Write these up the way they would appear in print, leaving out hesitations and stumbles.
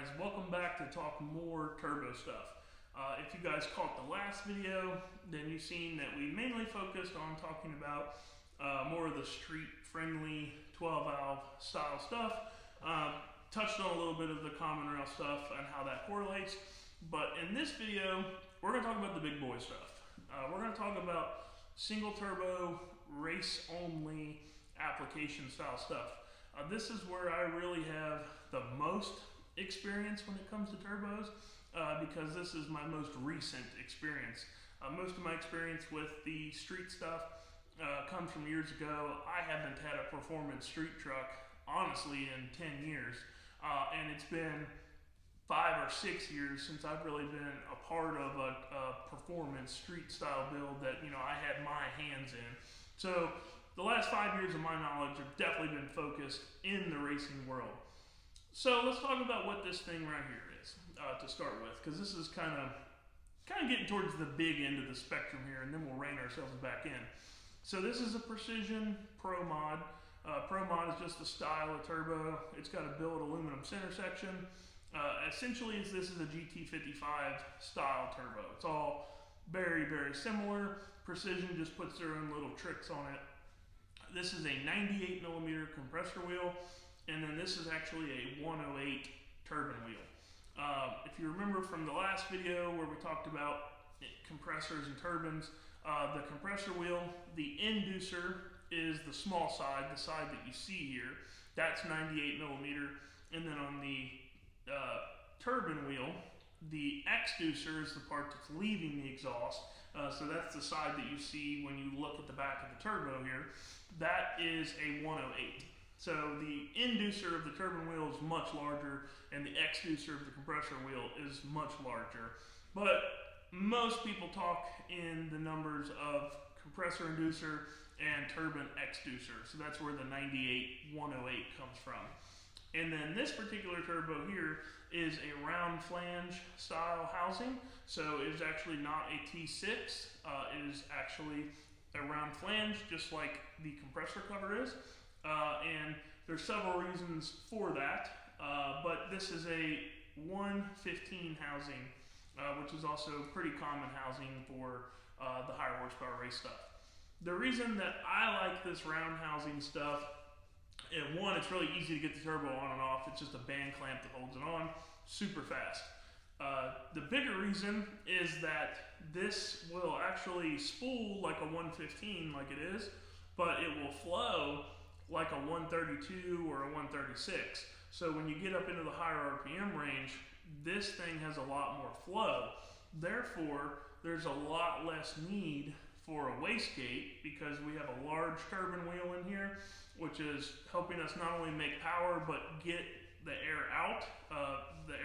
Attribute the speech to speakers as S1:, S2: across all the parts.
S1: guys, welcome back to talk more turbo stuff. If you guys caught the last video, then you've seen that we mainly focused on talking about more of the street friendly 12 valve style stuff. Touched on a little bit of the common rail stuff and how that correlates, but in this video we're going to talk about the big boy stuff. We're going to talk about single turbo race only application style stuff. This is where I really have the most experience when it comes to turbos, because this is my most recent experience. Most of my experience with the street stuff comes from years ago. I haven't had a performance street truck, honestly, in 10 years. And it's been 5 or 6 years since I've really been a part of a performance street style build that, I had my hands in. So the last 5 years of my knowledge have definitely been focused in the racing world. So let's talk about what this thing right here is to start with, because this is kind of getting towards the big end of the spectrum here, and then we'll rein ourselves back in. So this is a Precision Pro Mod. Pro Mod is just a style of turbo. It's got a billet aluminum center section. Essentially, this is a GT55 style turbo. It's all very, very similar. Precision just puts their own little tricks on it. This is a 98 millimeter compressor wheel, and then this is actually a 108 turbine wheel. If you remember from the last video where we talked about compressors and turbines, the compressor wheel, the inducer is the small side, the side that you see here. That's 98 millimeter, and then on the turbine wheel, the exducer is the part that's leaving the exhaust. So that's the side that you see when you look at the back of the turbo here. That is a 108. So the inducer of the turbine wheel is much larger, and the exducer of the compressor wheel is much larger. But most people talk in the numbers of compressor inducer and turbine exducer. So that's where the 98 108 comes from. And then this particular turbo here is a round flange style housing. So it is actually not a T6. It is actually a round flange, just like the compressor cover is. And there's several reasons for that. But this is a 115 housing, which is also pretty common housing for the higher horsepower race stuff. The reason that I like this round housing stuff, one, it's really easy to get the turbo on and off. It's just a band clamp that holds it on super fast. The bigger reason is that this will actually spool like a 115 like it is, but it will flow like a 132 or a 136. So when you get up into the higher RPM range, this thing has a lot more flow. Therefore, there's a lot less need for a wastegate, because we have a large turbine wheel in here, which is helping us not only make power but get the air out. The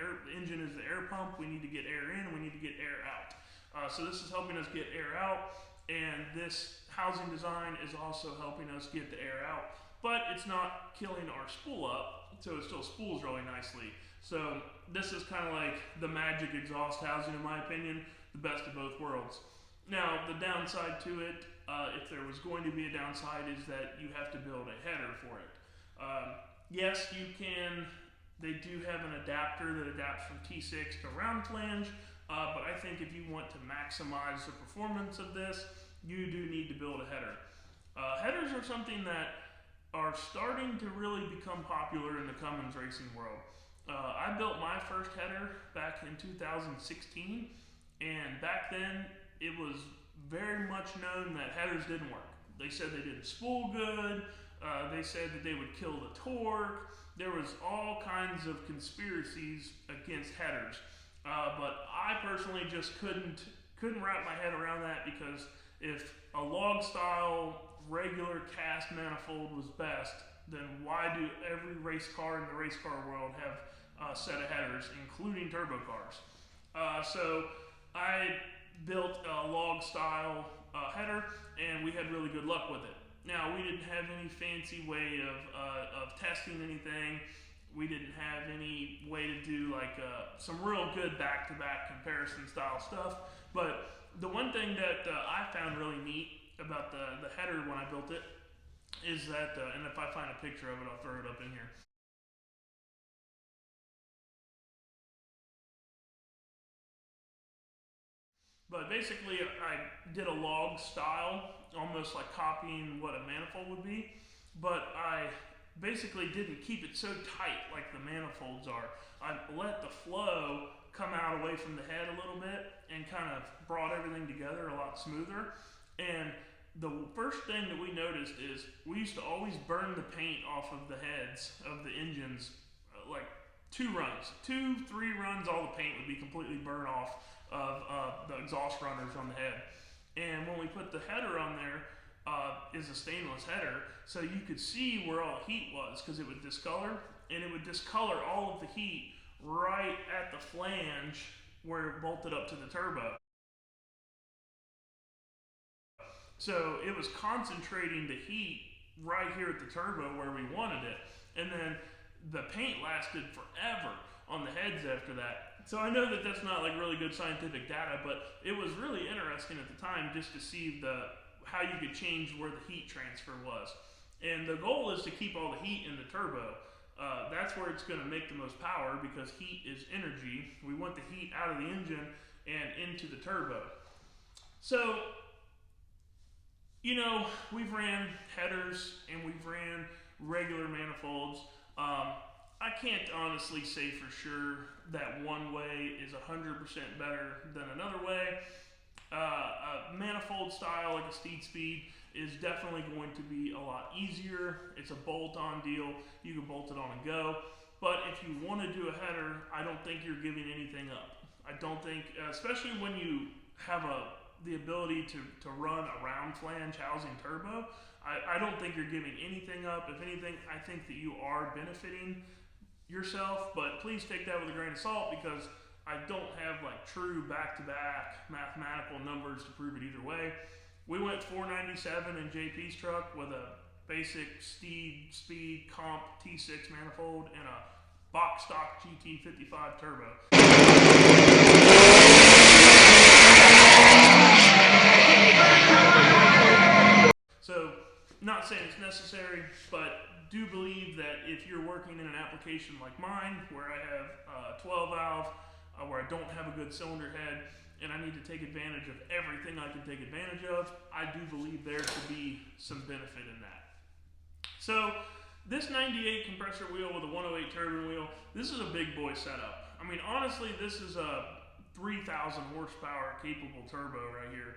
S1: engine is the air pump. We need to get air in, we need to get air out. So this is helping us get air out, and this housing design is also helping us get the air out. But it's not killing our spool up, so it still spools really nicely. So this is kind of like the magic exhaust housing, in my opinion, the best of both worlds. Now, the downside to it, if there was going to be a downside, is that you have to build a header for it. Yes, you can. They do have an adapter that adapts from T6 to round flange, but I think if you want to maximize the performance of this, you do need to build a header. Headers are something that are starting to really become popular in the Cummins racing world. I built my first header back in 2016, and back then it was very much known that headers didn't work. They said they didn't spool good. They said that they would kill the torque. There was all kinds of conspiracies against headers. But I personally just couldn't wrap my head around that, because if a log style regular cast manifold was best, then why do every race car in the race car world have a set of headers, including turbo cars? So I built a log style header, and we had really good luck with it. Now, we didn't have any fancy way of testing anything. We didn't have any way to do like some real good back-to-back comparison style stuff. But the one thing that I found really neat about the header when I built it is that, and if I find a picture of it, I'll throw it up in here. But basically, I did a log style, almost like copying what a manifold would be, but I basically didn't keep it so tight like the manifolds are. I let the flow come out away from the head a little bit and kind of brought everything together a lot smoother. And the first thing that we noticed is we used to always burn the paint off of the heads of the engines, like 2 runs, 2-3 runs, all the paint would be completely burned off of the exhaust runners on the head. And when we put the header on there, is a stainless header, so you could see where all the heat was, because it would discolor, and it would discolor all of the heat right at the flange where it bolted up to the turbo. So it was concentrating the heat right here at the turbo where we wanted it, and then the paint lasted forever on the heads after that. So I know that that's not like really good scientific data, but it was really interesting at the time just to see how you could change where the heat transfer was. And the goal is to keep all the heat in the turbo. That's where it's going to make the most power, because heat is energy. We want the heat out of the engine and into the turbo. So, you know, we've ran headers and we've ran regular manifolds. I can't honestly say for sure that one way is 100% better than another way. A manifold style like a steed speed is definitely going to be a lot easier. It's a bolt-on deal. You can bolt it on and go. But if you want to do a header, I don't think you're giving anything up. I don't think, especially when you have the ability to run a round flange housing turbo, I don't think you're giving anything up. If anything, I think that you are benefiting yourself, but please take that with a grain of salt, because I don't have like true back-to-back mathematical numbers to prove it either way. We went 497 in JP's truck with a basic steed speed comp T6 manifold and a box stock GT55 turbo. So, not saying it's necessary, but do believe that if you're working in an application like mine, where I have a 12 valve, where I don't have a good cylinder head, and I need to take advantage of everything I can take advantage of, I do believe there to be some benefit in that. So, this 98 compressor wheel with a 108 turbine wheel, this is a big boy setup. I mean, honestly, this is a 3,000 horsepower capable turbo right here.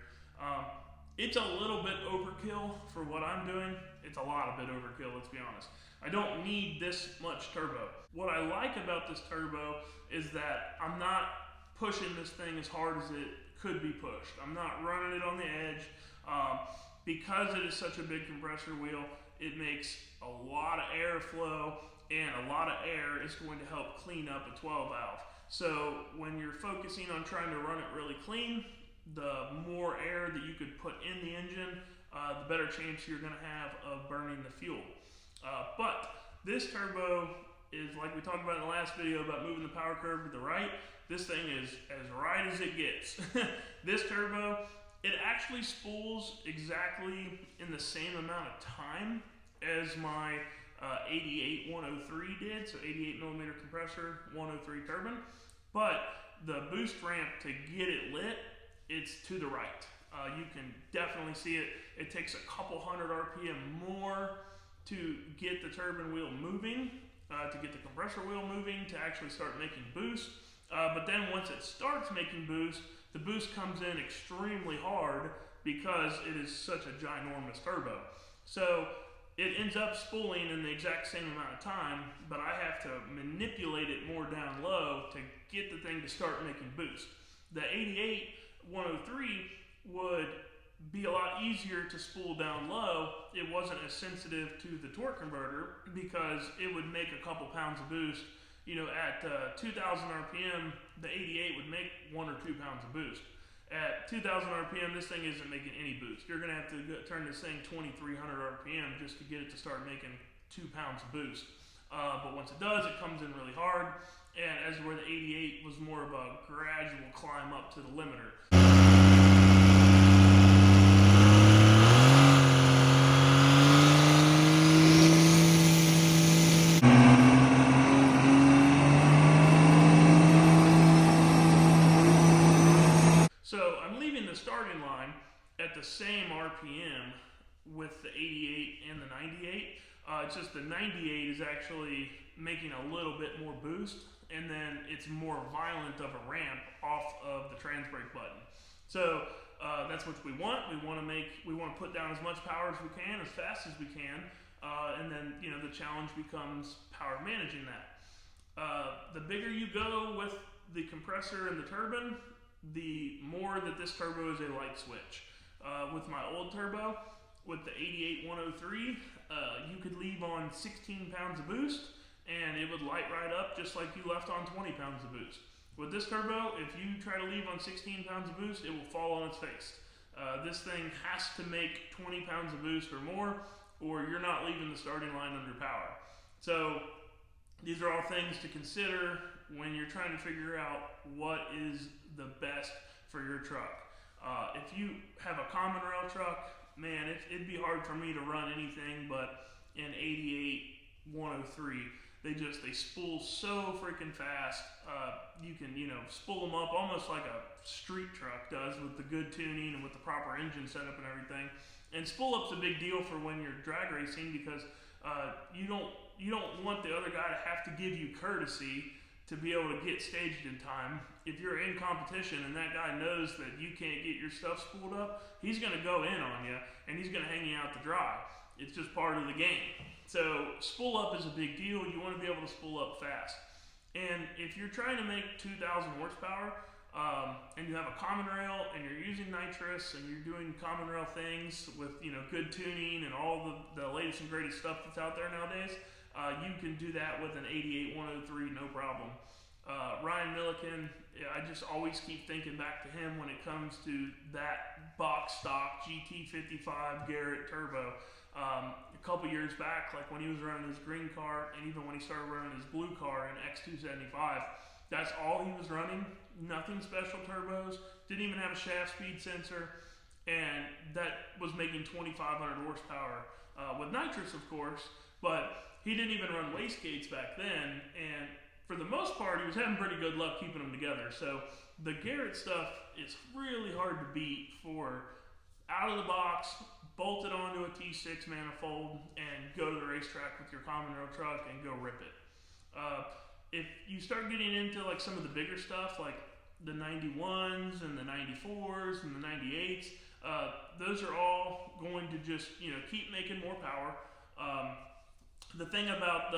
S1: It's a little bit overkill for what I'm doing. It's a lot of bit overkill, let's be honest. I don't need this much turbo. What I like about this turbo is that I'm not pushing this thing as hard as it could be pushed. I'm not running it on the edge. Because it is such a big compressor wheel, it makes a lot of airflow, and a lot of air is going to help clean up a 12 valve. So when you're focusing on trying to run it really clean, the more air that you could put in the engine, the better chance you're going to have of burning the fuel. But this turbo is, like we talked about in the last video about moving the power curve to the right, this thing is as right as it gets. This turbo, it actually spools exactly in the same amount of time as my 88 103 did, so 88 millimeter compressor, 103 turbine. But the boost ramp to get it lit, it's to the right. You can definitely see it. It takes a couple hundred RPM more to get the turbine wheel moving, to get the compressor wheel moving, to actually start making boost. But then once it starts making boost, the boost comes in extremely hard because it is such a ginormous turbo. So it ends up spooling in the exact same amount of time, but I have to manipulate it more down low to get the thing to start making boost. The 88 103 would be a lot easier to spool down low. It wasn't as sensitive to the torque converter because it would make a couple pounds of boost. You know, at 2,000 RPM, the 88 would make 1 or 2 pounds of boost. At 2,000 RPM, this thing isn't making any boost. You're going to have to turn this thing 2,300 RPM just to get it to start making 2 pounds of boost. But once it does, it comes in really hard. And as where the 88 was more of a gradual climb up to the limiter. So I'm leaving starting line at the same RPM with the 88 and the 98. It's just the 98 is actually making a little bit more boost, and then it's more violent of a ramp off of the trans brake button. So that's what we want. We want to put down as much power as we can, as fast as we can, and then the challenge becomes power managing that. The bigger you go with the compressor and the turbine, the more that this turbo is a light switch. With my old turbo, with the 88-103, you could leave on 16 pounds of boost, and it would light right up just like you left on 20 pounds of boost. With this turbo, if you try to leave on 16 pounds of boost, it will fall on its face. This thing has to make 20 pounds of boost or more, or you're not leaving the starting line under power. So these are all things to consider when you're trying to figure out what is the best for your truck. If you have a common rail truck, man, it'd be hard for me to run anything but an 88-103. They spool so freaking fast. You can, spool them up almost like a street truck does, with the good tuning and with the proper engine setup and everything. And spool up's a big deal for when you're drag racing, because you don't want the other guy to have to give you courtesy to be able to get staged in time. If you're in competition and that guy knows that you can't get your stuff spooled up, he's going to go in on you and he's going to hang you out to dry. It's just part of the game. So spool up is a big deal. You want to be able to spool up fast. And if you're trying to make 2,000 horsepower and you have a common rail and you're using nitrous and you're doing common rail things with good tuning and all the latest and greatest stuff that's out there nowadays, you can do that with an 88-103, no problem. Ryan Milliken, I just always keep thinking back to him when it comes to that box stock GT55 Garrett turbo. A couple years back, like when he was running his green car, and even when he started running his blue car in X275, that's all he was running. Nothing special turbos, didn't even have a shaft speed sensor, and that was making 2,500 horsepower with nitrous, of course, but he didn't even run wastegates back then, and for the most part, he was having pretty good luck keeping them together. So the Garrett stuff is really hard to beat for out of the box, bolt it onto a T6 manifold, and go to the racetrack with your common rail truck and go rip it. If you start getting into like some of the bigger stuff, like the 91s and the 94s and the 98s, those are all going to just keep making more power. The thing about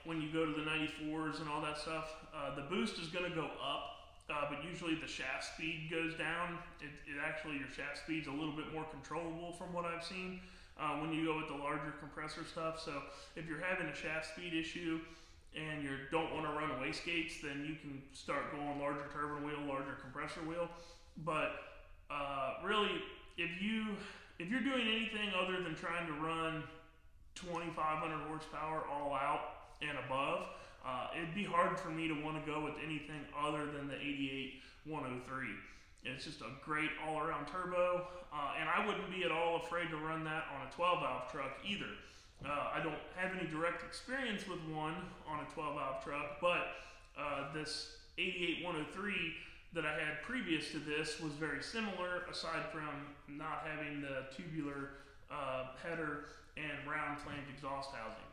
S1: when you go to the 94s and all that stuff, the boost is going to go up, but usually the shaft speed goes down. It actually, your shaft speed's a little bit more controllable from what I've seen when you go with the larger compressor stuff. So if you're having a shaft speed issue and you don't want to run wastegates, then you can start going larger turbine wheel, larger compressor wheel. But really, if you're doing anything other than trying to run 2,500 horsepower all out and above, it'd be hard for me to want to go with anything other than the 88-103. It's just a great all-around turbo, and I wouldn't be at all afraid to run that on a 12-valve truck either. I don't have any direct experience with one on a 12-valve truck, but this 88-103 that I had previous to this was very similar, aside from not having the tubular header and round flamed exhaust housing.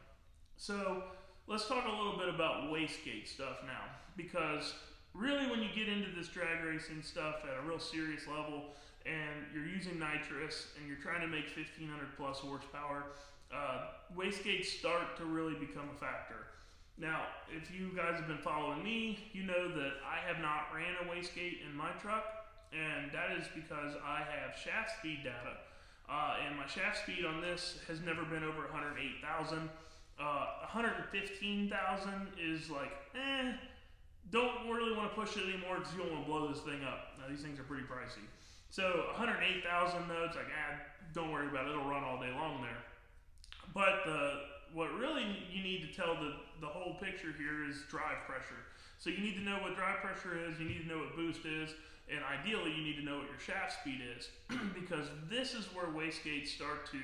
S1: So let's talk a little bit about wastegate stuff now, because really when you get into this drag racing stuff at a real serious level and you're using nitrous and you're trying to make 1,500 plus horsepower, wastegates start to really become a factor. Now, if you guys have been following me, you know that I have not ran a wastegate in my truck, and that is because I have shaft speed data. And my shaft speed on this has never been over 108,000. 115,000 is like, don't really want to push it anymore because you don't want to blow this thing up. Now, these things are pretty pricey. So 108,000 though, it's like, don't worry about it, it'll run all day long there. But what really you need to tell the whole picture here is drive pressure. So you need to know what drive pressure is, you need to know what boost is, and ideally you need to know what your shaft speed is, because this is where wastegates start to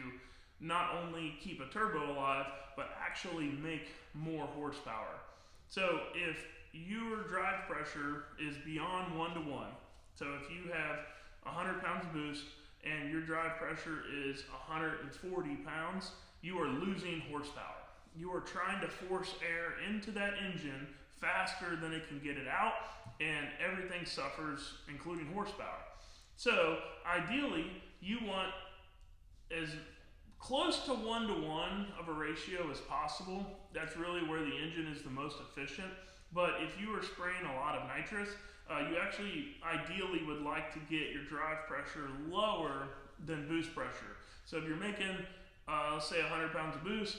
S1: not only keep a turbo alive, but actually make more horsepower. So if your drive pressure is beyond 1 to 1, so if you have 100 pounds of boost and your drive pressure is 140 pounds, you are losing horsepower. You are trying to force air into that engine faster than it can get it out, and everything suffers, including horsepower. So ideally, you want as close to 1-to-1 of a ratio as possible. That's really where the engine is the most efficient. But if you are spraying a lot of nitrous, you actually ideally would like to get your drive pressure lower than boost pressure. So if you're making, let's say 100 pounds of boost,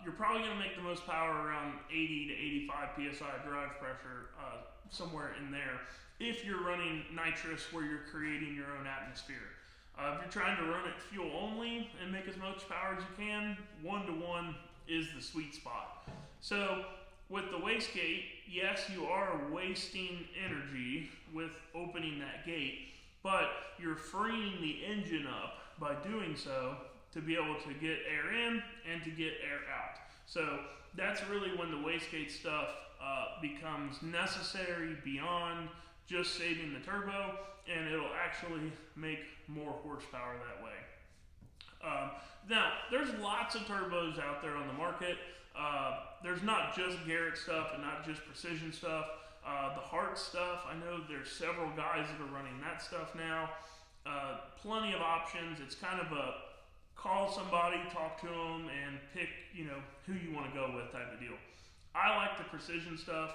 S1: you're probably going to make the most power around 80 to 85 psi drive pressure, somewhere in there, if you're running nitrous where you're creating your own atmosphere. If you're trying to run it fuel only and make as much power as you can, 1-to-1 is the sweet spot. So with the wastegate, yes, you are wasting energy with opening that gate, but you're freeing the engine up by doing so to be able to get air in and to get air out. So that's really when the wastegate stuff becomes necessary beyond just saving the turbo, and it'll actually make more horsepower that way. Now, there's lots of turbos out there on the market. There's not just Garrett stuff and not just precision stuff. The Hart stuff, I know there's several guys that are running that stuff now. Plenty of options. It's kind of a call somebody, talk to them, and pick, who you want to go with type of deal. I like the precision stuff.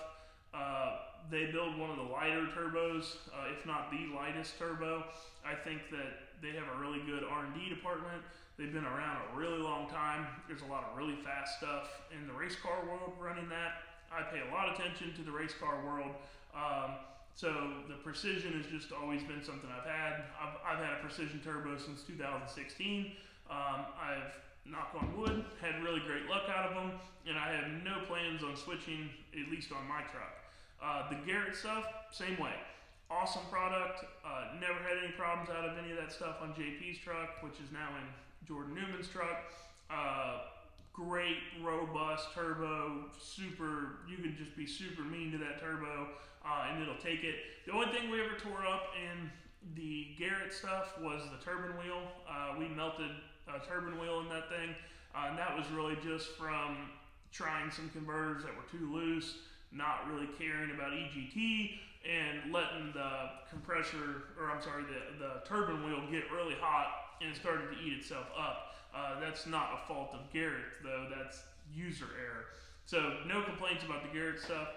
S1: They build one of the lighter turbos, if not the lightest turbo. I think that they have a really good R&D department. They've been around a really long time. There's a lot of really fast stuff in the race car world running that. I pay a lot of attention to the race car world. So the precision has just always been something I've had. I've had a precision turbo since 2016. I've, knock on wood, had really great luck out of them, and I have no plans on switching, at least on my truck. The Garrett stuff, same way. Awesome product. Never had any problems out of any of that stuff on JP's truck, which is now in Jordan Newman's truck. Great, robust turbo, you can just be super mean to that turbo, and it'll take it. The only thing we ever tore up in the Garrett stuff was the turbine wheel. We melted a turbine wheel in that thing, and that was really just from trying some converters that were too loose, not really caring about EGT, and letting the the turbine wheel get really hot, and it started to eat itself up. That's not a fault of Garrett, though. That's user error. So no complaints about the Garrett stuff.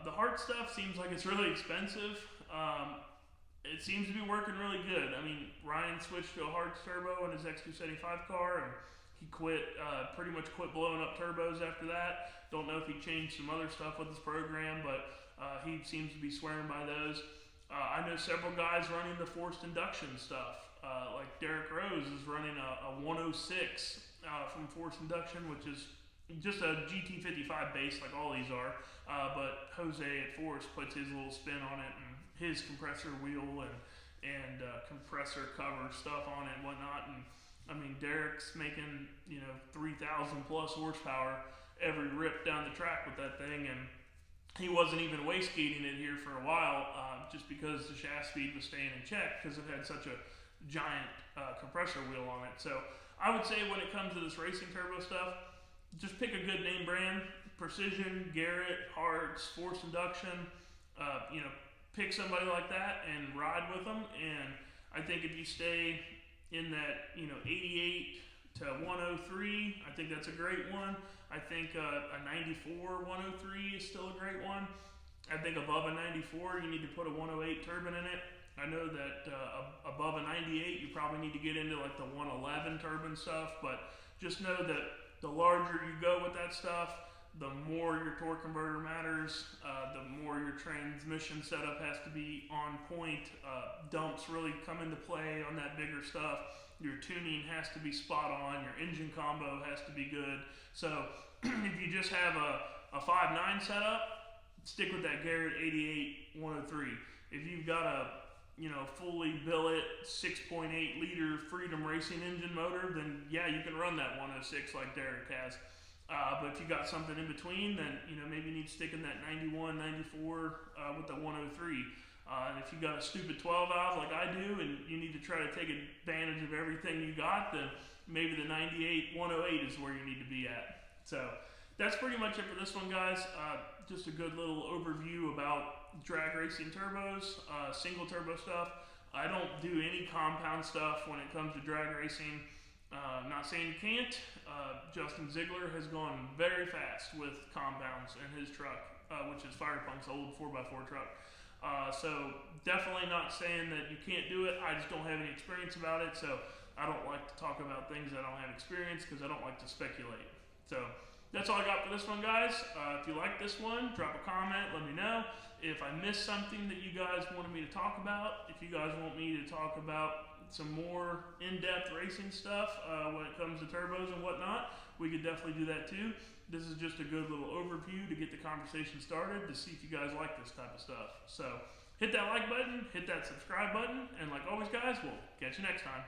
S1: The Hart stuff seems like it's really expensive. It seems to be working really good. I mean, Ryan switched to a Hart turbo in his X275 car, and he pretty much quit blowing up turbos after that. Don't know if he changed some other stuff with his program, but he seems to be swearing by those. I know several guys running the forced induction stuff. Like Derek Rose is running a 106 from forced induction, which is just a GT55 base like all these are. But Jose at Force puts his little spin on it, and his compressor wheel and compressor cover stuff on it and whatnot. And I mean, Derek's making 3,000 plus horsepower every rip down the track with that thing, and he wasn't even wastegating it here for a while, just because the shaft speed was staying in check because it had such a giant compressor wheel on it. So I would say when it comes to this racing turbo stuff, just pick a good name brand. Precision, Garrett, Hart's, Force Induction, pick somebody like that and ride with them. And I think if you stay in that 88 to 103, I think that's a great one. I think a 94 103 is still a great one. I think above a 94 you need to put a 108 turbine in it. I know that above a 98 you probably need to get into like the 111 turbine stuff, but just know that the larger you go with that stuff, the more your torque converter matters, the more your transmission setup has to be on point. Dumps really come into play on that bigger stuff. Your tuning has to be spot on. Your engine combo has to be good. So if you just have a 5.9 setup, stick with that Garrett 88 103. If you've got a fully billet 6.8 liter Freedom Racing engine motor, then yeah, you can run that 106 like Derek has. But if you got something in between, then maybe you need to stick in that 91, 94 with the 103. And if you got a stupid 12 valve like I do, and you need to try to take advantage of everything you got, then maybe the 98 108 is where you need to be at. So that's pretty much it for this one, guys. Just a good little overview about drag racing turbos, single turbo stuff. I don't do any compound stuff when it comes to drag racing. Not saying you can't. Justin Ziegler has gone very fast with compounds in his truck, which is Fire Punk's old 4x4 truck. So definitely not saying that you can't do it. I just don't have any experience about it, so I don't like to talk about things I don't have experience because I don't like to speculate. So that's all I got for this one, guys. If you like this one, drop a comment, let me know. If I missed something that you guys wanted me to talk about, if you guys want me to talk about some more in-depth racing stuff when it comes to turbos and whatnot, we could definitely do that too. This is just a good little overview to get the conversation started to see if you guys like this type of stuff. So hit that like button, hit that subscribe button, and like always, guys, we'll catch you next time.